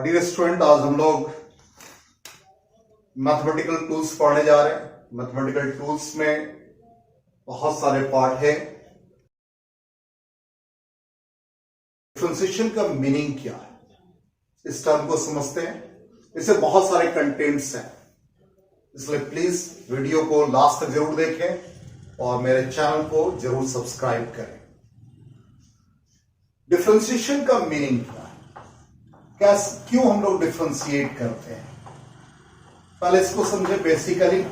Dear student, आज हम लोग मैथमेटिकल टूल्स पढ़ने जा रहे हैं। मैथमेटिकल टूल्स में बहुत सारे पार्ट है। डिफरेंशिएशन का मीनिंग क्या है, इस टर्म को समझते हैं। इससे बहुत सारे कंटेंट्स हैं, इसलिए प्लीज वीडियो को लास्ट तक जरूर देखें और मेरे चैनल को जरूर सब्सक्राइब करें। डिफरेंशिएशन का मीनिंग क्या है, क्यों हम लोग डिफरेंशिएट करते हैं, पहले इसको समझे। बेसिकली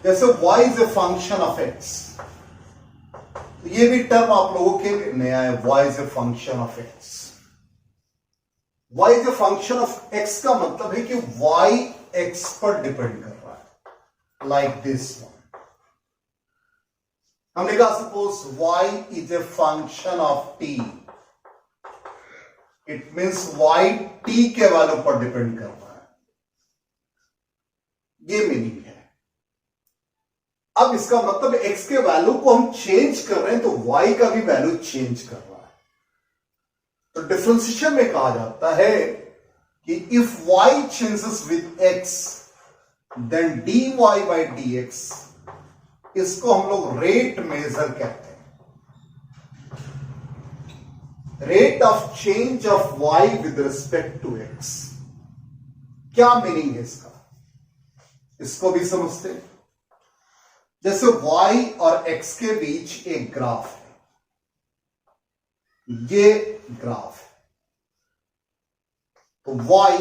जैसे y is a function of x, तो ये भी टर्म आप लोगों के लिए नया है। y is a function of x। y is a function of x का मतलब है कि y x पर डिपेंड कर रहा है, लाइक दिस वन। हमने कहा suppose y is a function of t, it means y t के वैल्यू पर डिपेंड कर रहा है, ये मीनिंग है। अब इसका मतलब x के वैल्यू को हम चेंज कर रहे हैं तो y का भी वैल्यू चेंज कर रहा है। तो डिफरेंशिएशन में कहा जाता है कि if y changes with x then dy by dx, इसको हम लोग रेट मेजर कहते हैं। Rate of change of y with respect to x। क्या मीनिंग है इसका, इसको भी समझते हैं। जैसे y और x के बीच एक ग्राफ है, ये ग्राफ है, तो y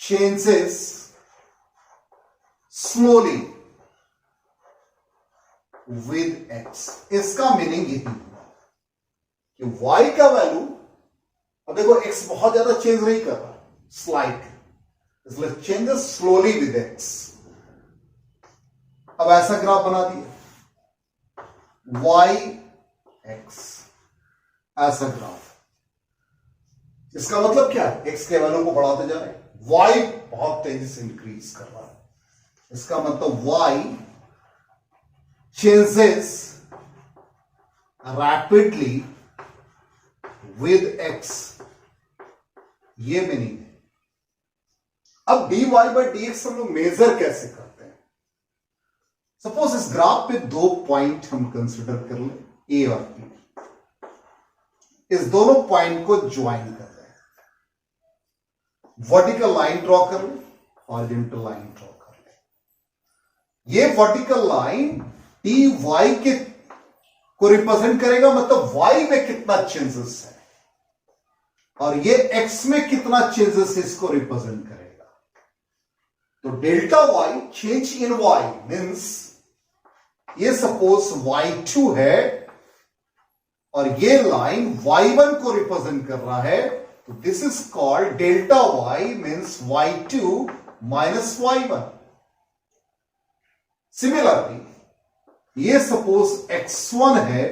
changes slowly with x। इसका मीनिंग यही हुआ कि y का वैल्यू, अब देखो x बहुत ज्यादा चेंज नहीं कर रहा, स्लाइट, इसलिए चेंजेस स्लोली विद x। अब ऐसा ग्राफ बना दिया y x, ऐसा ग्राफ। इसका मतलब क्या है, x के वैल्यू को बढ़ाते जा रहे हैं, y बहुत तेजी से इंक्रीज कर रहा है। इसका मतलब y changes rapidly with x, ये मीनिंग है। अब dy बाई dx हम लोग मेजर कैसे करते हैं। सपोज इस ग्राफ पे दो पॉइंट हम कंसिडर कर लें, ए और बी। इस दोनों पॉइंट को ज्वाइन कर रहे हैं, वर्टिकल लाइन ड्रॉ कर लें, हॉरिजॉन्टल लाइन ड्रॉ कर लें। ये वर्टिकल लाइन dy के को रिप्रेजेंट करेगा, मतलब y में कितना चेंजेस है, और ये x में कितना चेंजेस इसको रिप्रेजेंट करेगा। तो delta y change in y means ये सपोज y2 है और ये लाइन y1 को रिप्रेजेंट कर रहा है, तो this is called delta y means y2 minus y1। Similarly ये सपोज x1 है,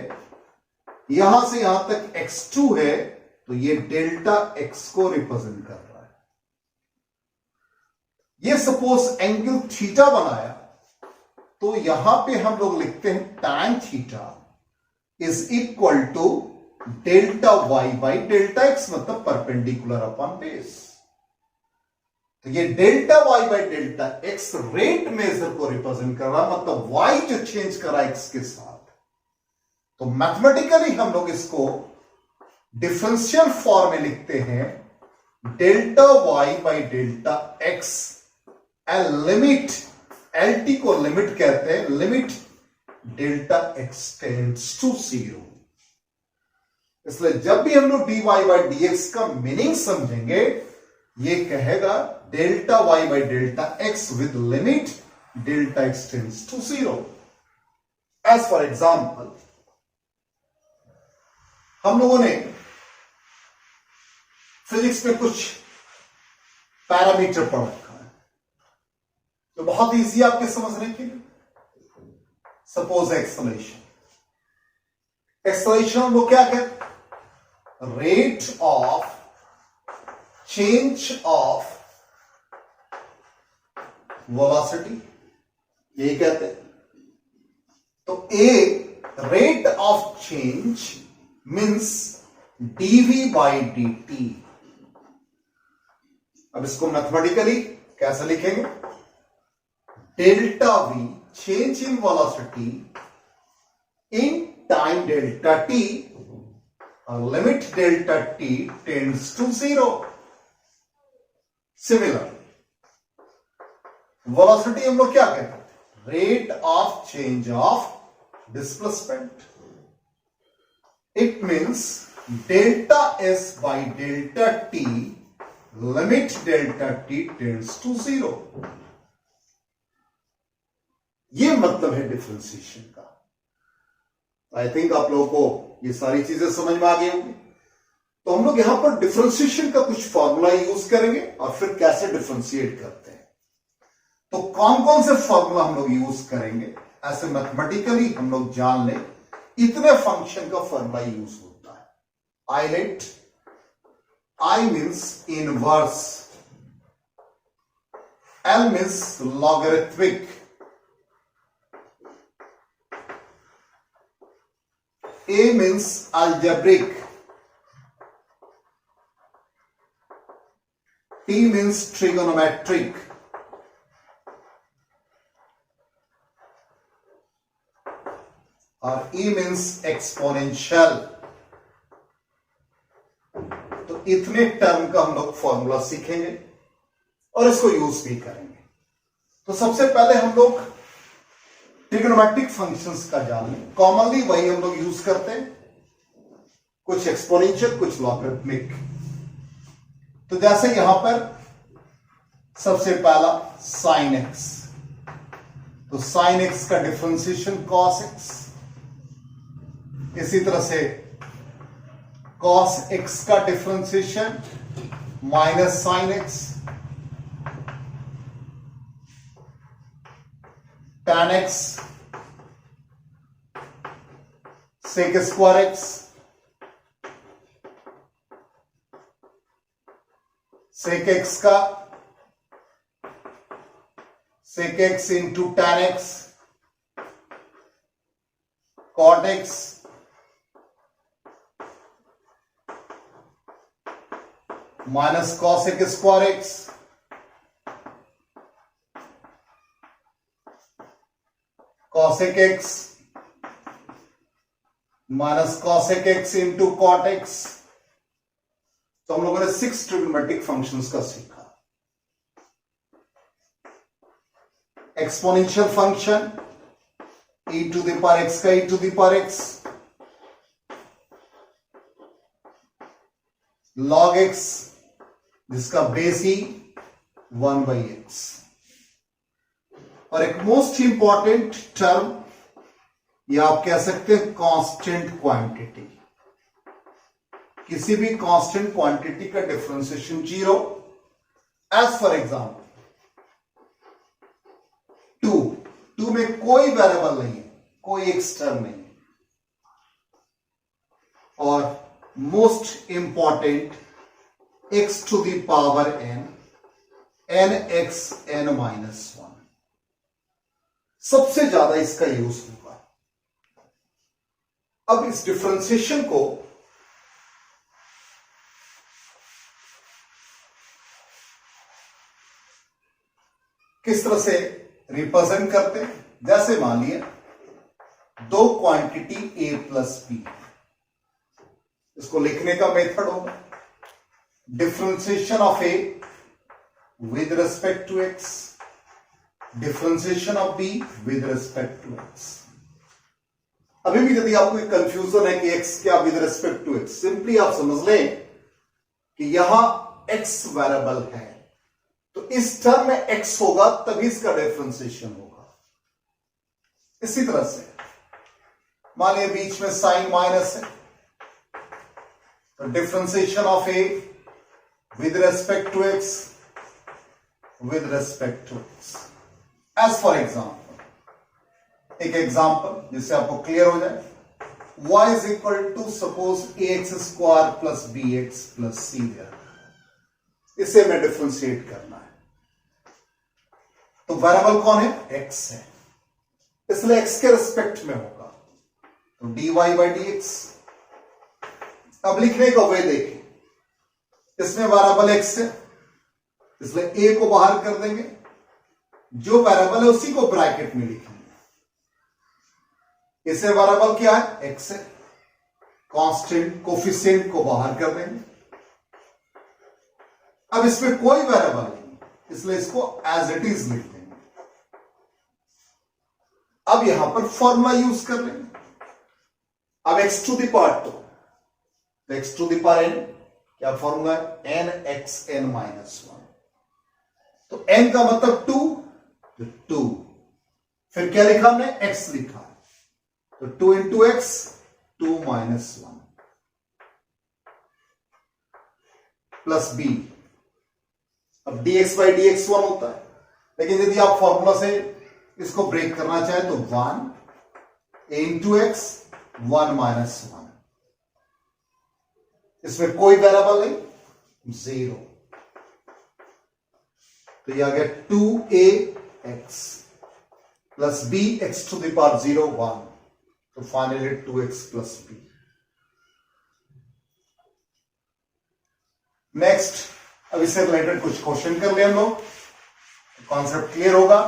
यहां से यहां तक x2 है, तो ये डेल्टा x को रिप्रेजेंट कर रहा है। ये सपोज एंगल थीटा बनाया, तो यहां पे हम लोग लिखते हैं tan theta is equal to delta y by delta x, मतलब परपेंडिकुलर अपॉन बेस। तो ये delta y by delta x rate measure को रिप्रेजेंट कर रहा है, मतलब y जो चेंज कर रहा है x के साथ। तो मैथमेटिकली हम लोग इसको डिफरेंशियल फॉर्म में लिखते हैं, delta y by delta x and limit, LT को लिमिट कहते हैं, limit delta x tends to 0। इसलिए जब भी हम लोग dy बाई dx का मीनिंग समझेंगे, ये कहेगा delta y by delta x with limit delta x tends to 0। As for example, हम लोगों ने फिजिक्स में कुछ पैरामीटर पढ़ रखा है, तो बहुत इजी है आपके समझने के लिए। सपोज एक्सेलरेशन, एक्सेलरेशन वो क्या कहते हैं, rate of change of velocity, यही कहते हैं। A rate of change means dv by d t. अब इसको मैथमेटिकली कैसे लिखेंगे? Delta v change in velocity in time delta t और limit delta t tends to 0। Similar velocity हम लोग क्या कहते हैं? Rate of change of displacement. It means delta S by delta T, limit delta T tends to 0. ये मतलब है differentiation का। आई थिंक आप लोगों को ये सारी चीजें समझ में आ गई होंगी। तो हम लोग यहां पर डिफरेंशिएशन का कुछ फॉर्मूला यूज करेंगे और फिर कैसे डिफरेंशिएट करते हैं। तो कौन कौन से फॉर्मूला हम लोग यूज करेंगे, ऐसे मैथमेटिकली हम लोग जान लें। इतने फंक्शन का फॉर्मूला यूज होता है। ILATE, I means inverse, L means logarithmic, A means algebraic, T means trigonometric, और E मीन्स एक्सपोनेंशियल। तो इतने टर्म का हम लोग फॉर्मूला सीखेंगे और इसको यूज भी करेंगे। तो सबसे पहले हम लोग ट्रिग्नोमेट्रिक फंक्शंस का जान लें। कॉमनली वही हम लोग यूज करते हैं, कुछ एक्सपोनेंशियल कुछ लॉगरिथमिक। तो जैसे यहां पर सबसे पहला साइन एक्स, तो साइन एक्स का डिफरेंशिएशन कॉस एक्स। इसी तरह से cos x का differentiation minus sine x, tan x sec square x, sec x का sec x into tan x, cot x minus cosec square x, cosec x minus cosec x into cot x. तो हम लोगों ने 6 trigonometric functions का सीखा। Exponential function e to the power x का e to the power x, log x जिसका base ही 1/x, और एक मोस्ट इंपॉर्टेंट टर्म या आप कह सकते हैं कांस्टेंट क्वांटिटी। किसी भी कांस्टेंट क्वांटिटी का डिफरेंशिएशन 0। एज फॉर एग्जांपल 2 में कोई वेरिएबल नहीं है, कोई एक्स टर्म नहीं है। और most important x to the power n, nx n minus 1, सबसे ज्यादा इसका यूज होगा। अब इस डिफरेंशिएशन को किस तरह से रिप्रेजेंट करते हैं? जैसे मान लिया दो क्वांटिटी a प्लस b, इसको लिखने का मेथड होगा differentiation of a with respect to x, differentiation of b with respect to x। अभी भी यदि आपको एक कंफ्यूजन है कि x क्या with respect to x, simply आप समझ लें कि यहां x वेरिएबल है, तो इस टर्म में x होगा तभी इसका डिफरेंशिएशन होगा। इसी तरह से मानिए बीच में साइन माइनस है, तो differentiation of a with respect to x, with respect to x। As for example, एक एग्जांपल जिससे आपको क्लियर हो जाए, y is equal to suppose ax square plus bx plus c there, इसे मैं डिफरेंशिएट करना है। तो वेरिएबल कौन है? x है, इसलिए x के रिस्पेक्ट में होगा। तो dy बाई डी एक्स। अब लिखने का वे देखिए, इसमें वेरिएबल x है, इसलिए a को बाहर कर देंगे, जो वेरिएबल है उसी को ब्रैकेट में लिखेंगे। इसे वेरिएबल क्या है? x है। कांस्टेंट कोफिशिएंट को बाहर कर देंगे। अब इसमें कोई वेरिएबल नहीं, इसलिए इसको एज इट इज लिख देंगे। अब यहां पर फॉर्मूला यूज कर लेंगे। अब x टू द पावर 2, तो x to the power n क्या फॉर्मूला है? n x n minus 1। तो n का मतलब 2, तो 2, फिर क्या लिखा हमने? x लिखा, तो 2 into x 2 minus 1 plus b। अब dx बाई डी एक्स 1 होता है, लेकिन यदि आप फॉर्मूला से इसको ब्रेक करना चाहे तो 1 a इंटू एक्स 1 माइनस 1। इसमें कोई वेरिएबल नहीं, 0, तो यह आ गया 2ax plus b x to the power 0 1, तो finally 2x plus b। Next, अब इससे रिलेटेड कुछ क्वेश्चन कर ले हम लोग, कॉन्सेप्ट क्लियर होगा।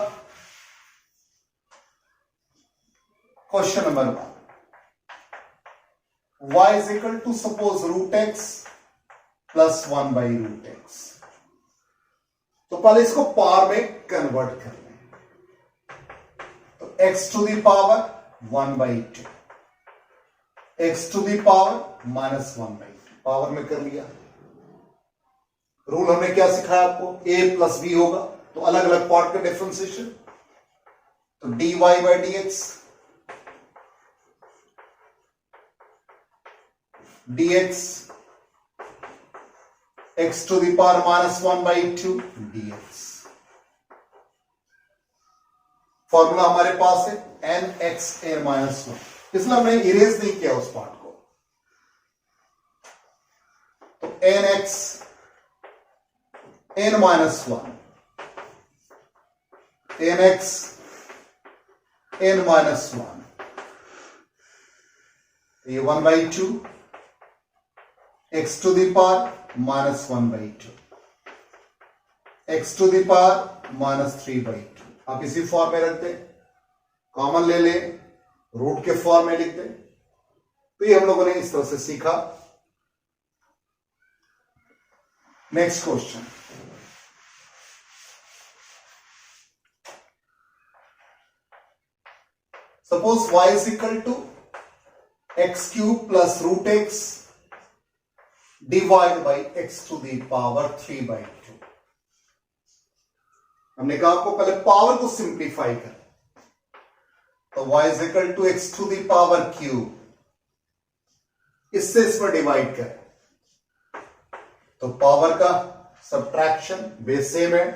Question number 1, y is equal to suppose root x plus 1 by root x। तो पहले इसको पावर में कन्वर्ट कर लें, तो x to the power 1 by 2, x to the power minus 1 by 2, power में कर लिया। रूल हमने क्या सिखाया आपको? a प्लस b होगा, तो अलग अलग पार्ट का डिफरेंशिएशन, तो dy by d x dx x to the power minus 1 by 2 dx। Formula हमारे पास है n x n माइनस 1, इसलिए हमने इरेज नहीं किया उस पार्ट को, तो n x n minus 1, n x n minus 1, ये 1 by 2, x to the power minus 1 by 2, x to the power minus 3 by 2। आप इसी फॉर्म में रख दें, कॉमन ले ले, रूट के फॉर्म में लिख दें। तो ये हम लोगों ने इस तरह से सीखा। Next question, suppose y is equal to x cube plus root x divide by x to the power 3 by 2। हमने कहा आपको पहले पावर को सिंप्लीफाई कर, तो y is equal to x to the power cube, इससे इसमें डिवाइड कर, तो पावर का सब्ट्रैक्शन बेस सेम है,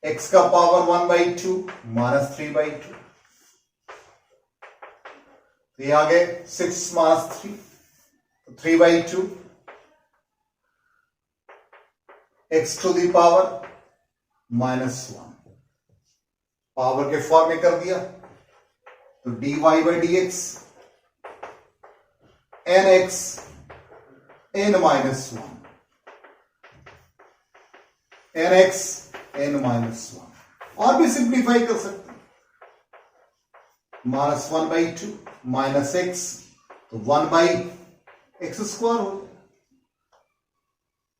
x का पावर 1 बाई 2 माइनस 3 बाई 2, तो ये आ गए 6 minus 3, 3 by 2, x to the power minus 1, power के फॉर्म में कर दिया, तो dy by d x n x n minus 1, n x n minus 1, और भी सिंप्लीफाई कर सकते हैं, माइनस 1 बाई 2 माइनस एक्स, तो 1 बाई एक्स स्क्वायर हो गया।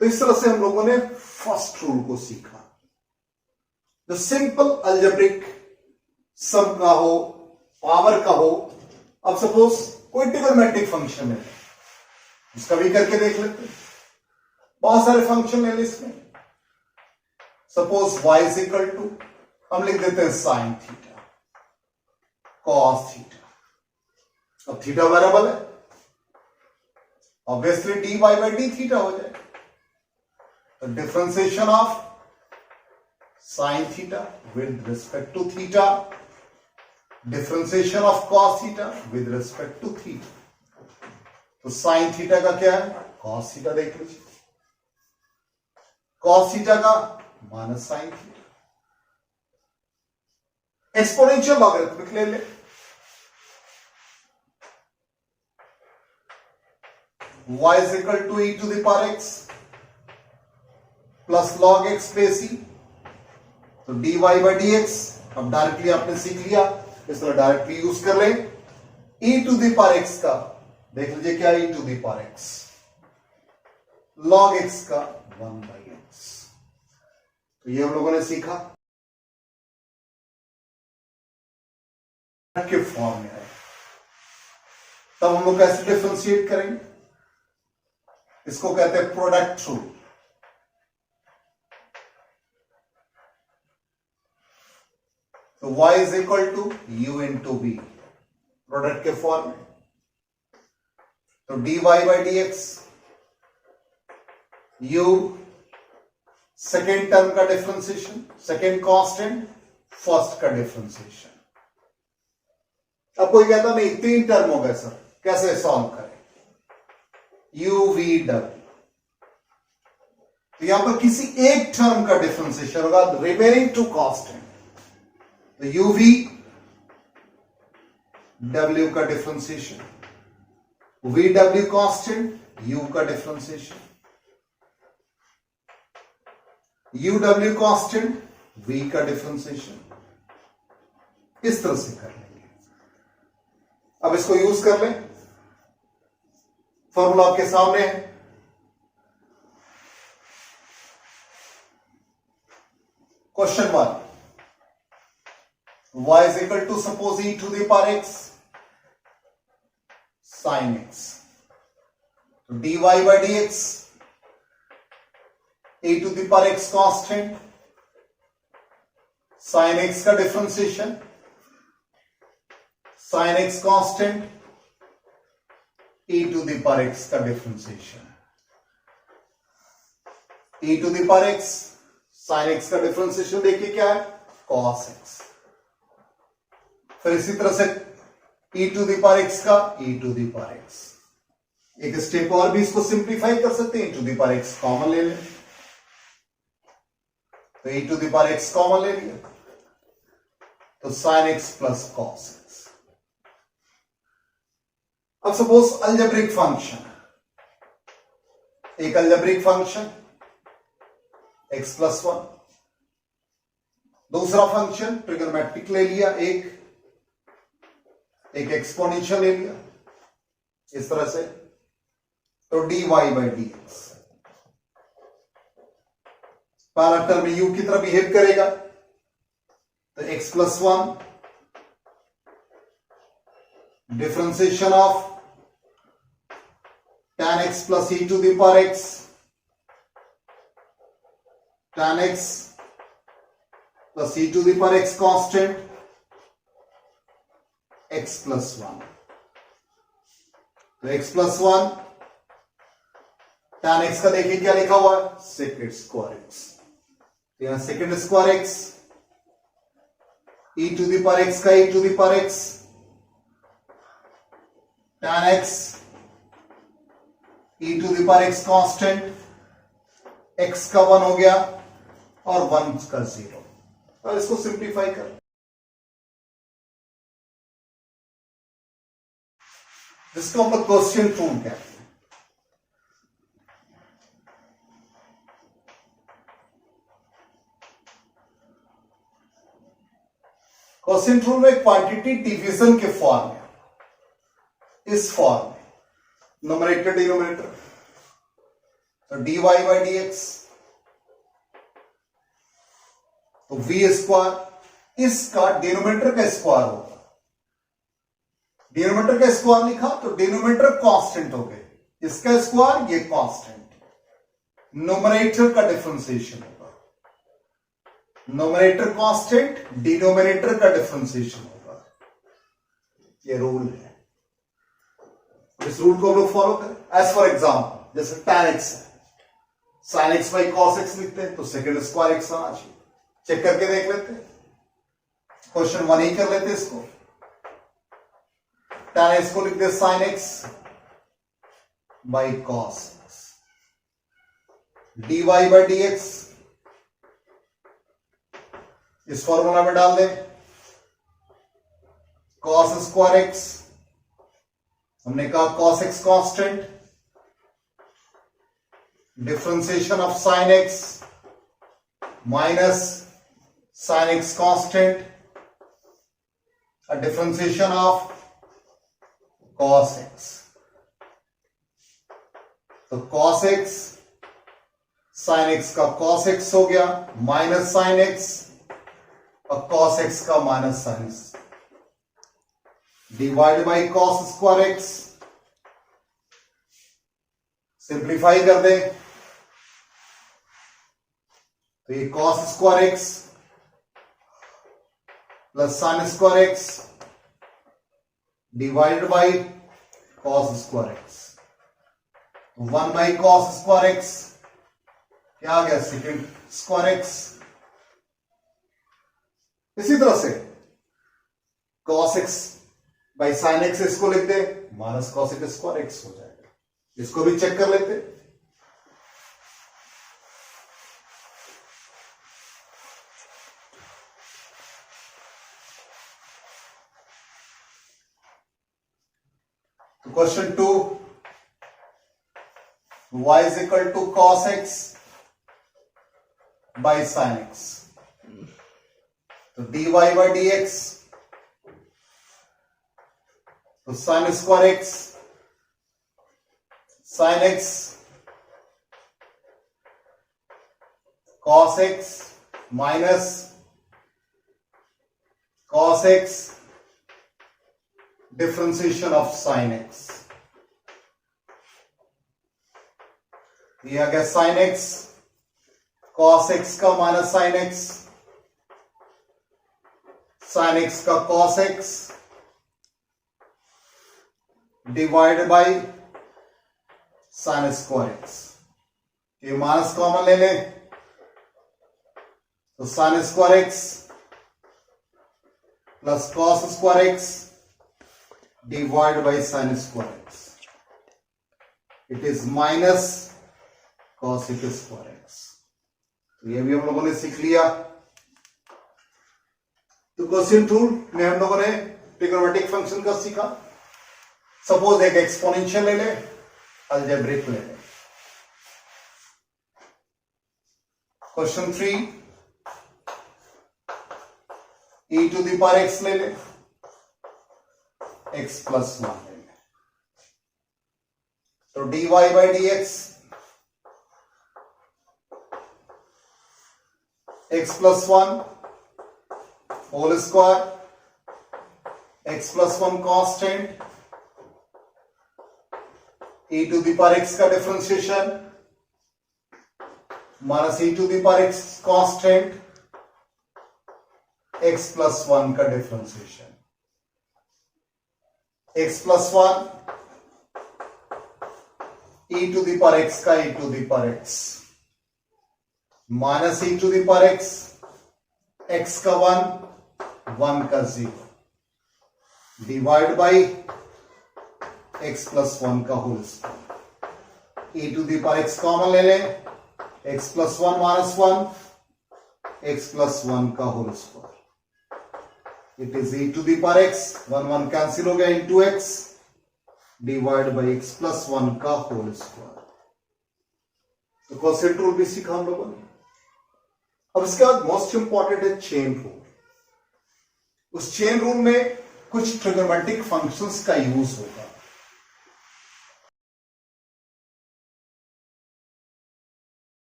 तो इस तरह से हम लोगों ने फर्स्ट रूल को सीखा। जो सिंपल अलजेब्रिक सम का हो, पावर का हो, अब सपोज कोई ट्रिग्नोमेट्रिक फंक्शन है, इसका भी करके देख लेते हैं। बहुत सारे फंक्शन है इसमें। Suppose y is equal to, हम लिख देते हैं साइन थीटा, कॉस थीटा। अब थीटा वेरिएबल है, obviously d y by d theta हो जाए, तो differentiation of sine theta with respect to theta, differentiation of cos theta with respect to theta. तो साइन थीटा का क्या है? कॉस थीटा देख लीजिए, कॉस थीटा का minus sine theta. Exponential logarithmic ले ले, y is equal to e to the power x plus log x base e, तो dy बाई dx अब डायरेक्टली आपने सीख लिया, इस तरह डायरेक्टली यूज कर लें। e to the power x का देख लीजिए क्या, e to the power x log x का 1 बाई x, तो ये हम लोगों ने सीखा के फॉर्म में है। तब हम लोग कैसे डिफरेंशिएट करेंगे, इसको कहते हैं प्रोडक्ट रूल। तो y is equal to u into b, product के फॉर्म में, तो dy by dx, u second term का डिफरेंशिएशन, सेकेंड कांस्टेंट फर्स्ट का डिफरेंशिएशन। अब कोई कहता नहीं 3 टर्म हो गए सर, कैसे सॉल्व करें, u v w, तो यहां पर किसी एक टर्म का डिफरेंशिएशन होगा, रिमेनिंग टू कांस्टेंट, तो u v w का differentiation, v w constant, u का differentiation, u w constant, v का डिफरेंशिएशन, इस तरह से कर लेंगे। अब इसको यूज कर लें, फॉर्मूला आपके सामने है। Question 1, y is equal to suppose e to the power x sin x, तो dy by dx, e to the power x constant, sin x का differentiation, sin x constant, e to the power x का differentiation, e to the power x, sin x का differentiation देखिए क्या है, cos x, फिर इसी तरह से e to the power x का e to the power x, एक स्टेप और भी इसको सिंप्लीफाई कर सकते हैं, e to the power x common ले लें, तो e to the power x common ले लिया, तो sin x plus cos x। अब सपोज अलजेब्रिक फंक्शन, एक अलजेब्रिक फंक्शन x प्लस 1, दूसरा फंक्शन ट्रिगोनोमेट्रिक ले लिया, एक एक्सपोनेंशियल ले लिया, इस तरह से, तो dy बाई dx, पहला टर्म u की तरह बिहेव करेगा, तो x plus 1 differentiation of tan x plus e to the power x, tan x plus e to the power x constant, x plus 1, तो x प्लस 1 tan x का देखिए क्या लिखा हुआ है, सेकेंड स्क्वायर x, तो यहां second square x, e to the power x का e to the power x, tan x e to the power x constant, x का 1 हो गया और 1 का 0, और इसको सिंप्लीफाई कर, जिसको हम लोग क्वेश्चन रूल कहते हैं। क्वेश्चन रूल में क्वांटिटी डिवीजन के फॉर्म में, इस फॉर्म में, न्यूमरेटर डिनोमिनेटर, तो dy बाई dx, तो v स्क्वायर, इसका डिनोमिनेटर का स्क्वायर होगा, डिनोमिनेटर का स्क्वायर लिखा तो डिनोमिनेटर कांस्टेंट हो गए, इसका स्क्वायर ये कांस्टेंट, न्यूमरेटर का डिफरेंशिएशन होगा, न्यूमरेटर कांस्टेंट, डिनोमिनेटर का डिफरेंशिएशन होगा, ये रूल है। इस रूल को हम लोग फॉलो करें। एज फॉर एग्जाम्पल जैसे tan x है, sin x by cos x लिखते हैं तो सेकेंड स्क्वायर x आना चाहिए, चेक करके देख लेते हैं, क्वेश्चन 1 ही कर लेते हैं इसको, tan x को लिखते हैं sin x by cos x, dy by dx इस फॉर्मूला में डाल दें, cos स्क्वायर x, हमने कहा cos x constant, differentiation of sine x minus sine x constant, a differentiation of cos x. तो cos x sin x का cos x हो गया माइनस sin x और cos x का minus sin x divide by cos square x. Simplify कर दें तो ये cos square x plus sine square x divided by cos square x. 1 by cos square x क्या आ गया सेकेंड स्क्वायर एक्स. इसी तरह से cos x by sine x इसको लिख दे minus cos x square x हो जाएगा. इसको भी चेक कर लेते. Question 2, y is equal to cos x by sin x. तो dy by dx तो sin square x sin x cos x minus cos x differentiation of sine x. ये आ गया साइन एक्स कॉस एक्स का minus sine x sine x का cos x divide by sine square x. ये minus common ले लें तो sine square x plus cos square x divide by sine square x. It is minus cos x square x. तो ये भी हम लोगों ने सीख लिया. तो क्वेश्चन 2 में हम लोगों ने ट्रिग्नोमेट्रिक फंक्शन का सीखा. सपोज एक एक्सपोनेंशियल ले ले, अलजेब्रिक ले ले. Question 3 e to the power x ले ले, x प्लस 1 ले लें. तो dy by dx x plus 1 whole square x plus 1 constant e to the power x का differentiation minus e to the power x constant x plus 1 का differentiation. x plus 1 e to the power x का e to the power x माइनस e to the power x का 1 का 0 divide by x plus 1 का whole square. e to the power x common ले लें x plus 1 minus 1 x plus 1 का whole square. It is e to the power x 1 cancel हो गया into x divide by x plus 1 का whole square. तो question rule भी सीखा हम लोगों ने. अब इसके बाद मोस्ट इंपॉर्टेंट है चेन रूल. उस चेन रूल में कुछ ट्रिग्नोमेट्रिक फंक्शंस का यूज होगा.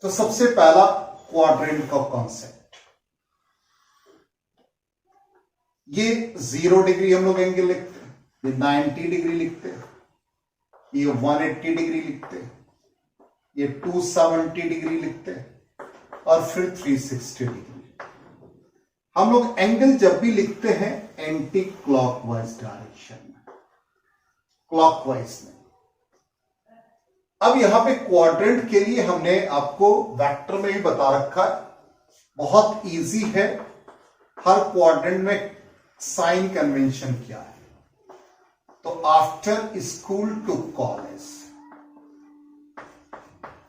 तो सबसे पहला क्वाड्रेंट का कॉन्सेप्ट. ये 0 डिग्री हम लोग एंगल लिखते हैं, ये 90 डिग्री लिखते हैं, ये 180 डिग्री लिखते हैं, ये 270 डिग्री लिखते हैं और फिर 360 डिग्री. हम लोग एंगल जब भी लिखते हैं एंटी क्लॉकवाइज डायरेक्शन में, क्लॉकवाइज में. अब यहां पे क्वाड्रेंट के लिए हमने आपको वेक्टर में ही बता रखा है. बहुत इजी है. हर क्वाड्रेंट में साइन कन्वेंशन क्या है. तो आफ्टर स्कूल टू कॉलेज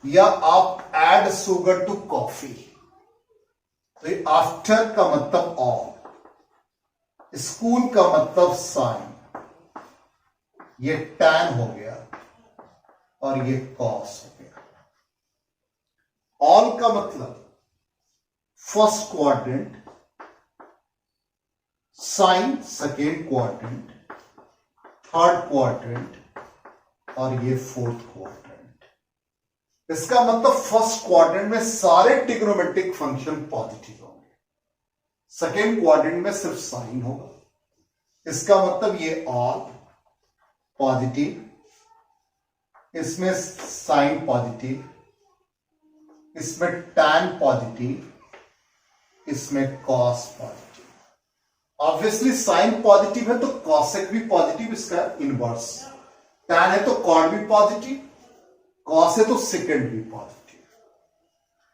या आप ऐड शुगर टू कॉफी. तो आफ्टर का मतलब ऑल, स्कूल का मतलब साइन, ये टैन हो गया. और ये कॉस हो गया। ऑल का मतलब first quadrant, sine second quadrant, third quadrant और ये फोर्थ क्वाड्रेंट। इसका मतलब फर्स्ट क्वाड्रेंट में सारे ट्रिग्नोमेट्रिक फंक्शन पॉजिटिव होंगे, सेकेंड क्वाड्रेंट में सिर्फ साइन होगा। इसका मतलब ये ऑल पॉजिटिव, इसमें साइन पॉजिटिव, इसमें टैन पॉजिटिव, इसमें cos positive. Obviously sine positive है तो कॉसेक भी पॉजिटिव, इसका इनवर्स। टैन है तो कॉट भी पॉजिटिव, कॉस है तो सेकेंड भी पॉजिटिव।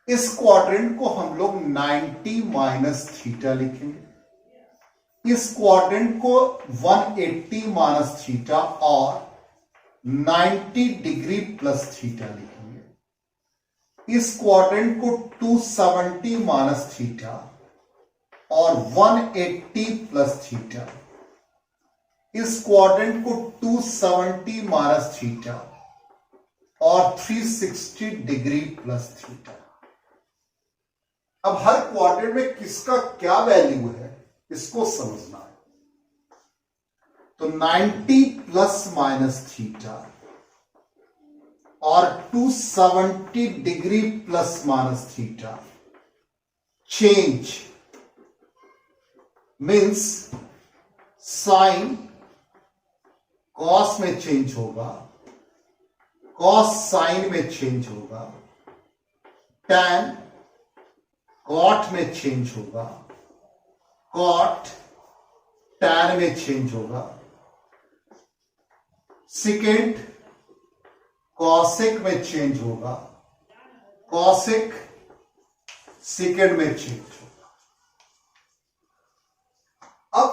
इस क्वाड्रेंट को हम लोग 90 माइनस थीटा लिखेंगे, इस क्वाड्रेंट को 180 माइनस थीटा और 90 डिग्री प्लस थीटा लिखेंगे, इस क्वाड्रेंट को 270 माइनस थीटा और 180 प्लस थीटा, इस क्वाड्रेंट को 270 माइनस थीटा और 360 डिग्री प्लस थीटा। अब हर क्वाड्रेंट में किसका क्या वैल्यू है इसको समझना है। तो 90 प्लस माइनस थीटा और 270 degree plus minus theta change means sine cos में चेंज होगा, कॉस साइन में चेंज होगा, टैन कॉट में चेंज होगा, कॉट टैन में चेंज होगा, सेकेंड कॉसेक में चेंज होगा, कॉसेक सेकेंड में चेंज होगा। अब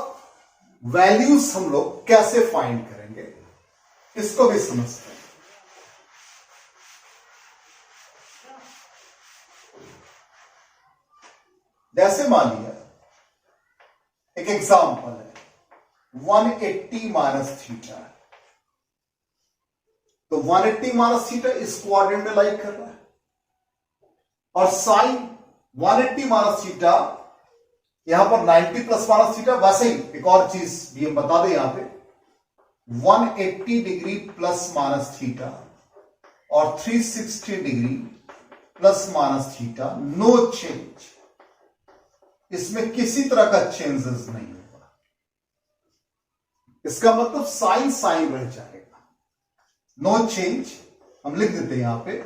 वैल्यूज हम लोग कैसे फाइंड करेंगे इसको भी समझते हैं। जैसे मान लिया एक एग्जांपल है 180 माइनस थीटा, तो 180 माइनस थीटा इस क्वाड्रेंट में लाइक कर रहा है और साइन 180 माइनस थीटा यहां पर 90 प्लस माइनस थीटा। वैसे ही एक और चीज भी हम बता दें, यहां पे 180 डिग्री प्लस माइनस थीटा और 360 degree plus minus theta, no change, इसमें किसी तरह का चेंजेस नहीं होगा। इसका मतलब साइन साइन रह जाएगा, नो चेंज। हम लिख देते हैं यहां पे,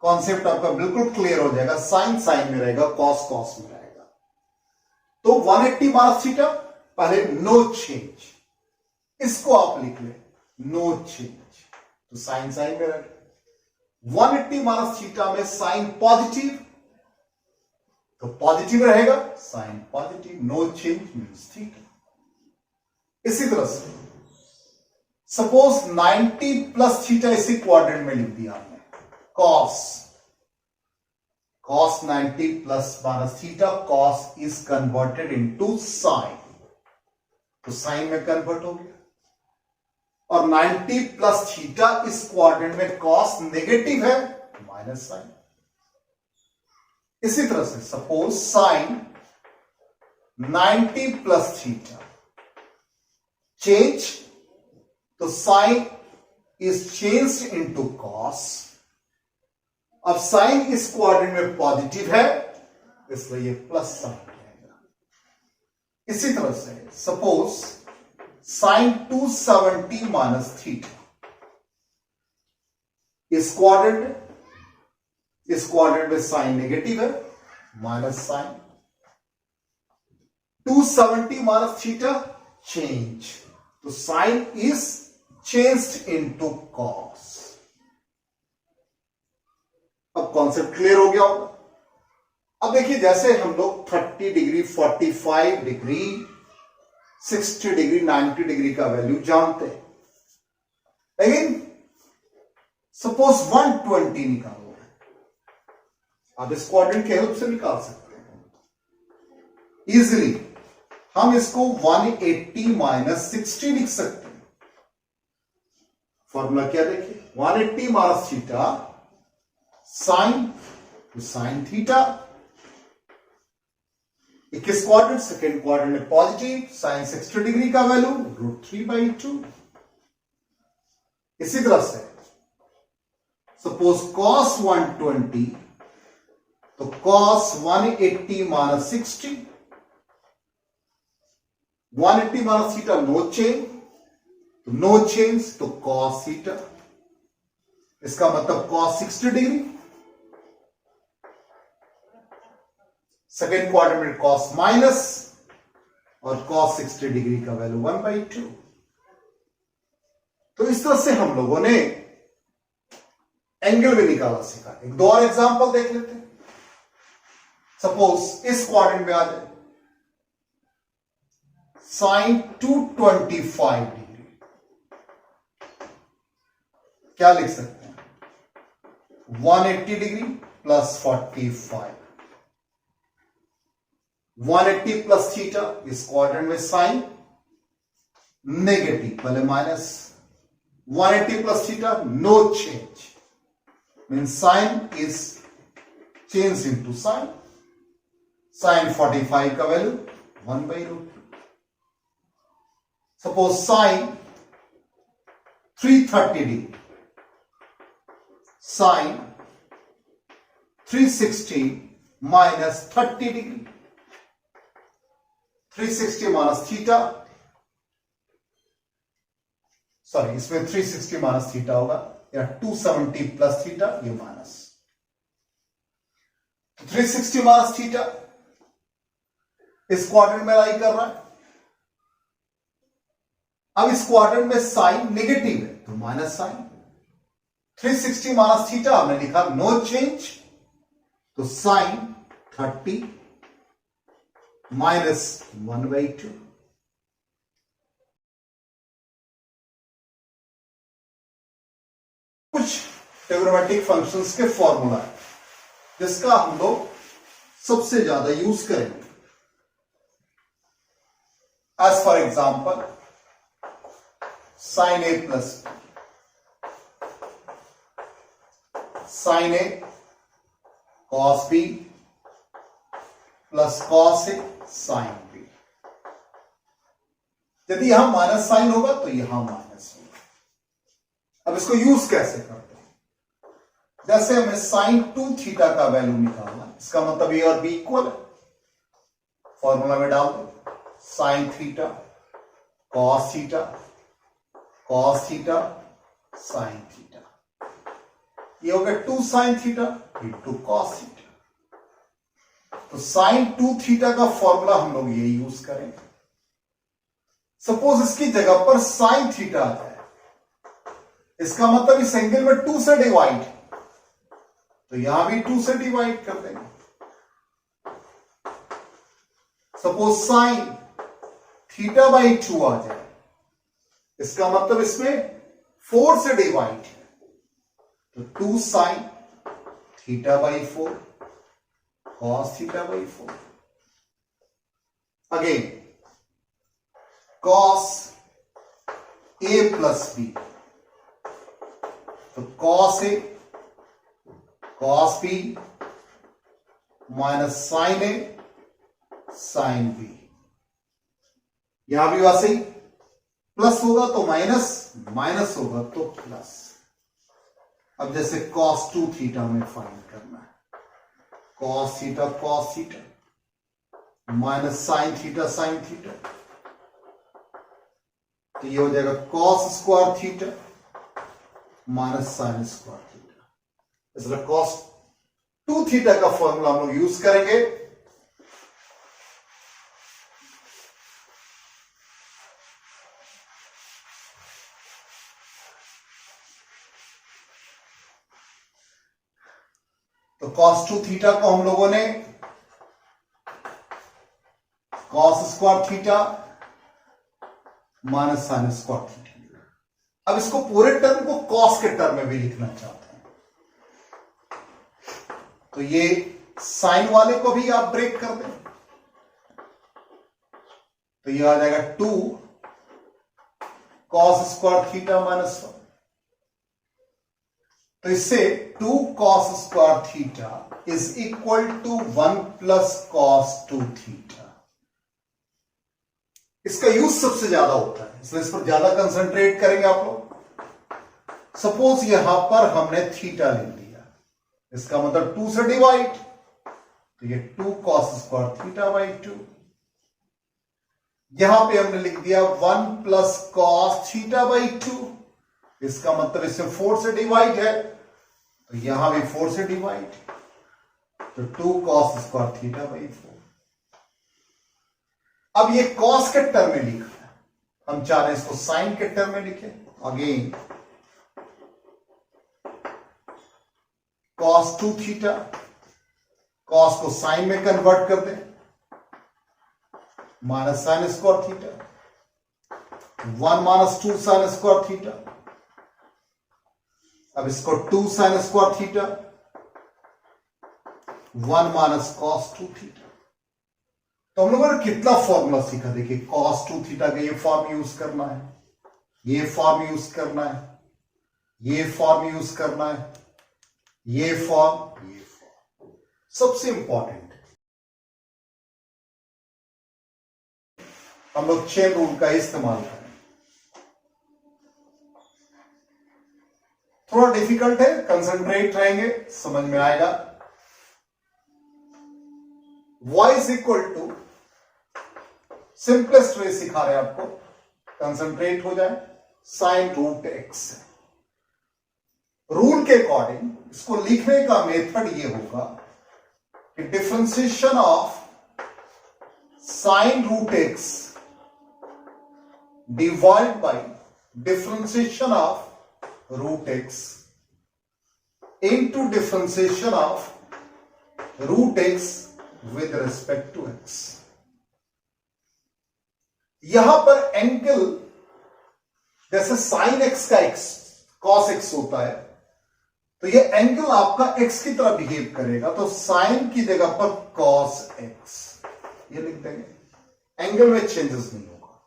कॉन्सेप्ट आपका बिल्कुल क्लियर हो जाएगा। साइन साइन में रहेगा, कॉस कॉस में रहेगा। तो 180 माइनस थीटा पहले नो चेंज, इसको आप लिख ले नो चेंज, तो साइन साइन में रहेगा। 180 माइनस थीटा में साइन पॉजिटिव, तो पॉजिटिव रहेगा, sine positive, no change means theta. इसी तरह से सपोज 90 प्लस थीटा इसी क्वाड्रेंट में लिख दिया हमने, cos, cos 90 plus minus theta, cos is converted into sin, तो साइन में कन्वर्ट हो गया। और 90 प्लस थीटा इस क्वाड्रेंट में cos नेगेटिव है, माइनस साइन। इसी तरह से suppose sine 90 plus theta change, तो sine is changed into cos. अब साइन इस क्वाड्रेंट में पॉजिटिव है, इसलिए ये प्लस साइन रहेगा। इसी तरह से सपोज साइन 270 माइनस थीटा इस क्वाड्रेंट में साइन नेगेटिव है, minus sine. 270 minus theta change, तो sine is changed into cos. अब कॉन्सेप्ट क्लियर हो गया होगा। अब देखिए जैसे हम लोग 30 डिग्री, 45 डिग्री, 60 डिग्री, 90 डिग्री का वैल्यू जानते हैं, लेकिन सपोज 120 निकालो, आप इस क्वाड्रेंट की हेल्प से निकाल सकते हैं इजिली। हम इसको 180 माइनस 60 लिख सकते हैं। फॉर्मूला क्या देखिए, 180 माइनस थीटा साइन, तो sine theta. 21 quadrant, second quadrant में पॉजिटिव, साइन 60 डिग्री का वैल्यू √3/2। इसी तरह से सपोज cos 120, तो cos 180 minus 60, 180 minus theta no change, तो नो चेंज, तो cos थीटा, इसका मतलब cos 60 डिग्री। सेकेंड क्वाड्रेंट में cos माइनस और cos 60 डिग्री का वैल्यू 1/2। तो इस तरह से हम लोगों ने एंगल भी निकाला सीखा। एक दो और एग्जांपल देख लेते हैं। सपोज इस क्वाड्रेंट में आ जाए साइन 225 डिग्री, क्या लिख सकते हैं? 180 डिग्री प्लस 45, 180 प्लस थीटा, इस क्वाड्रेंट में साइन नेगेटिव, पहले minus, 180 plus theta, no change. Means sine is changed into sine. Sine 45 का value 1/√2. Suppose sine 330 degree, sine 360 minus 30 degree. 360 minus theta, sorry इसमें 360 minus theta होगा, या 270 plus theta, ये minus, 360 minus theta इस quadrant में लाई कर रहा है। अब इस क्वाड्रेंट में साइन नेगेटिव है, तो माइनस साइन, 360 माइनस थीटा हमने लिखा नो चेंज, तो साइन 30 माइनस 1/2। कुछ ट्रिग्नोमेट्रिक फंक्शंस के फॉर्मूला है जिसका हम लोग सबसे ज्यादा यूज करेंगे। As for example sine A plus sine A cos B plus cos A sine B. यदि यहां माइनस साइन होगा तो यहां माइनस होगा। अब इसको यूज कैसे करते हैं? जैसे हमें साइन 2 थीटा का वैल्यू निकालना, इसका मतलब ए और बी इक्वल है, फॉर्मूला में डाल दो, sign theta cos theta cos theta sine theta, ये हो गया 2 sine theta into cos theta. तो साइन 2 थीटा का फॉर्मूला हम लोग ये यूज करेंगे। सपोज इसकी जगह पर साइन थीटा आ जाए, इसका मतलब इस एंगल में 2 से डिवाइड, तो यहां भी 2 से डिवाइड कर देंगे। सपोज साइन θ/2 आ जाए, इसका मतलब इसमें 4 से डिवाइड है, तो 2 sine θ/4 cos θ/4। Again cos a plus b, तो cos a cos b minus sine a sine b। यहां भी वैसे ही प्लस होगा तो माइनस, माइनस होगा तो प्लस। अब जैसे cos 2 थीटा में फाइंड करना है, cos theta minus sine theta, तो ये हो जाएगा cos square theta minus sine square theta. इसलिए cos 2 थीटा का फॉर्मूला हम लोग यूज करेंगे। तो cos 2 थीटा को हम लोगों ने cos square theta minus sine square theta. अब इसको पूरे टर्म को cos के टर्म में भी लिखना चाहते हैं, तो ये साइन वाले को भी आप ब्रेक कर दें, तो ये आ जाएगा 2 cos स्क्वायर थीटा माइनस 1। तो इससे 2 cos square theta is equal to 1 plus cos 2 theta. इसका यूज सबसे ज्यादा होता है, इसलिए इस पर ज्यादा कंसंट्रेट करेंगे आप लोग। सपोज यहां पर हमने थीटा ले लिया, इसका मतलब 2 से डिवाइड, तो ये 2 cos स्क्वायर थीटा बाई 2। यहां पे हमने लिख दिया 1 प्लस cos थीटा बाई 2, इसका मतलब इससे 4 से डिवाइड है, तो यहां भी 4 से डिवाइड, तो 2 cos स्क्वायर थीटा बाई 4। अब ये cos के टर्म में लिखा है, हम चाह रहे हैं इसको साइन के टर्म में लिखे। अगेन cos 2 थीटा, cos को साइन में कन्वर्ट कर दें, minus sine square theta, 1 minus 2 sine square theta. अब इसको 2 sine square theta, 1 minus cos 2 theta. तो हम लोगों ने कितना फॉर्मूला सीखा, देखिए cos 2 थीटा का ये फॉर्म यूज करना है, ये फॉर्म यूज करना है, ये फॉर्म यूज करना है, ये फॉर्म, ये फॉर्म। सबसे इंपॉर्टेंट हम लोग चेन रूल का इस्तेमाल करें। थोड़ा डिफिकल्ट है, कंसंट्रेट रहेंगे, समझ में आएगा। y is equal to, simplest way सिखा रहे हैं आपको, कंसंट्रेट हो जाए, साइन रूट एक्स। रूल के अकॉर्डिंग इसको लिखने का मेथड ये होगा कि differentiation of sine root x divide by differentiation of root x into differentiation of root x with respect to x. यहां पर एंगल जैसे साइन एक्स का एक्स कॉस एक्स होता है, तो ये एंगल आपका एक्स की तरह बिहेव करेगा, तो साइन की जगह पर कॉस एक्स ये लिख देंगे, एंगल में चेंजेस नहीं होगा।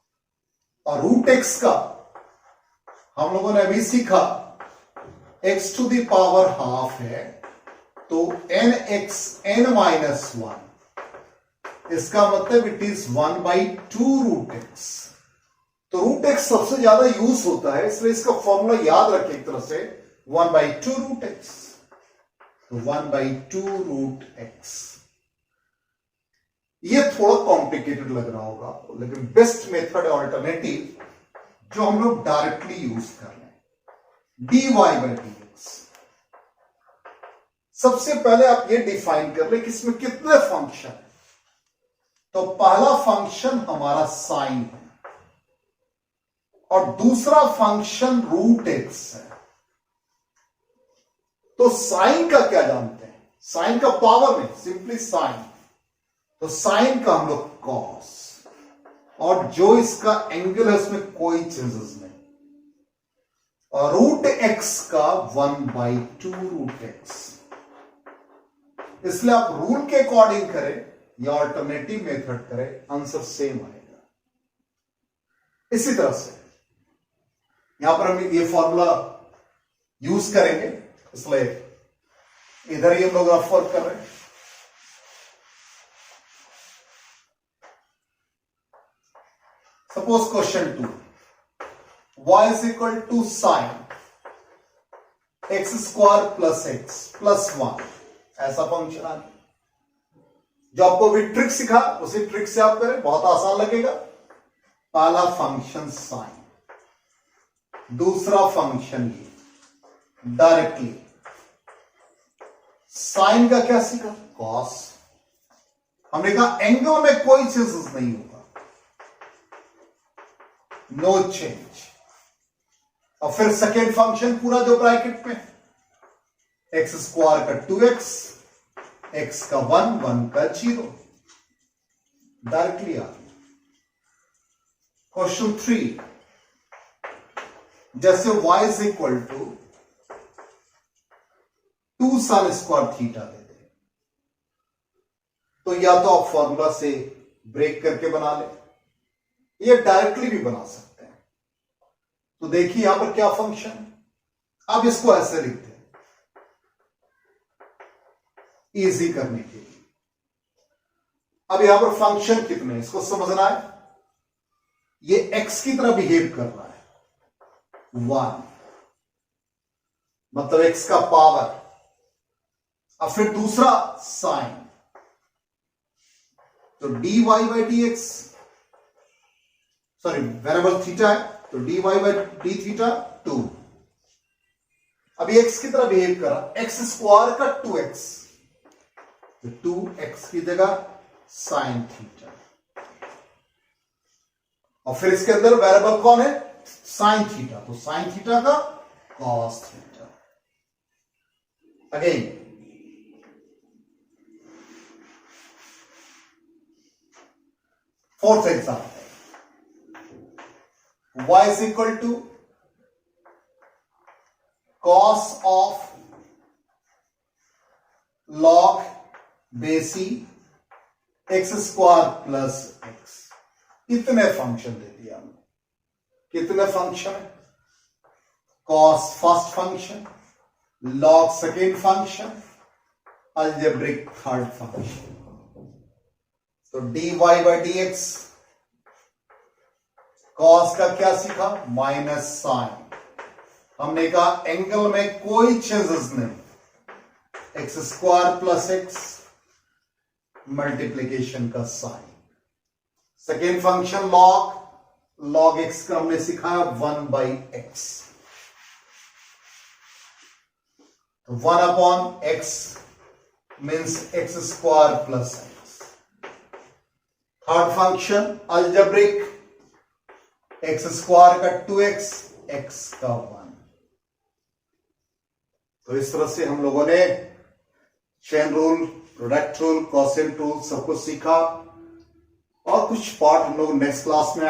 और रूट एक्स का हम लोगों ने अभी सीखा x to the power half है, तो एन एक्स एन माइनस 1, इसका मतलब इट इज 1/2 रूट एक्स। तो रूट एक्स सबसे ज्यादा यूज होता है, इसलिए इसका फॉर्मूला याद रखें एक तरह से 1/2 रूट एक्स, तो 1/2 रूट एक्स। ये थोड़ा कॉम्प्लिकेटेड लग रहा होगा आपको, लेकिन बेस्ट मेथड है ऑल्टरनेटिव जो हम लोग डायरेक्टली यूज कर रहे हैं, dy/dx। सबसे पहले आप ये डिफाइन कर ले कि इसमें कितने फंक्शन है। तो पहला फंक्शन हमारा साइन है और दूसरा फंक्शन रूट एक्स है। तो साइन का क्या जानते हैं, साइन का पावर में सिंपली साइन, तो साइन का हम लोग कॉस, और जो इसका एंगल है उसमें कोई चेंजेस नहीं, और रूट एक्स का 1/2 रूट एक्स। इसलिए आप रूल के अकॉर्डिंग करें या ऑल्टरनेटिव मेथड करें, आंसर सेम आएगा। इसी तरह से यहां पर हम ये फॉर्मूला यूज करेंगे, इसलिए इधर ही हम लोग रफ वर्क कर रहे हैं। Suppose question 2, y is equal to sine x square plus x plus 1, ऐसा फंक्शन आ गया। जो आपको भी ट्रिक सिखा उसी ट्रिक से आप करें, बहुत आसान लगेगा। पहला फंक्शन साइन, दूसरा फंक्शन ये डायरेक्टली। साइन का क्या सीखा, कॉस। हमने कहा एंगल में कोई चेंजेस नहीं होगा, नो चेंज। और फिर सेकेंड फंक्शन पूरा जो ब्रैकेट में, एक्स स्क्वायर का 2x, एक्स का 1, 1 का 0, डायरेक्टली आ गया। क्वेश्चन 3, जैसे y is equal to 2 sin square theta दे दे, तो या तो आप फॉर्मूला से ब्रेक करके बना ले, या डायरेक्टली भी बना सकते हैं। तो देखिए यहां पर क्या फंक्शन, अब इसको ऐसे लिखते हैं, इजी करने के लिए। अब यहां पर फंक्शन कितने हैं इसको समझना है। ये x की तरह बिहेव कर रहा है 1, मतलब x का पावर। अब फिर दूसरा साइन, तो dy by d x, sorry variable theta है तो dy बाई डी थीटा 2। अभी x की तरह बिहेव कर रहा, एक्स स्क्वायर का 2x, तो 2x की जगह साइन थीटा, और फिर इसके अंदर वेरिएबल कौन है, साइन थीटा, तो साइन थीटा का cos theta. Again fourth example, y is equal to cos of log base E x square plus x. कितने फंक्शन दे दिया हमने, कितने फंक्शन है, cos first function, log second function, algebraic third function. तो dy by d x, cos का क्या सीखा, minus sign. हमने कहा एंगल में कोई चेंजेस नहीं, x square plus x, multiplication का sign. Second function log, log x का हमने सिखाया 1 बाई एक्स, तो 1 upon x means x square plus x. Third function algebraic, x square का 2x, एक्स का 1। तो इस तरह से हम लोगों ने chain rule, product rule, quotient rule सब कुछ सीखा, और कुछ पार्ट हम लोग नेक्स्ट क्लास में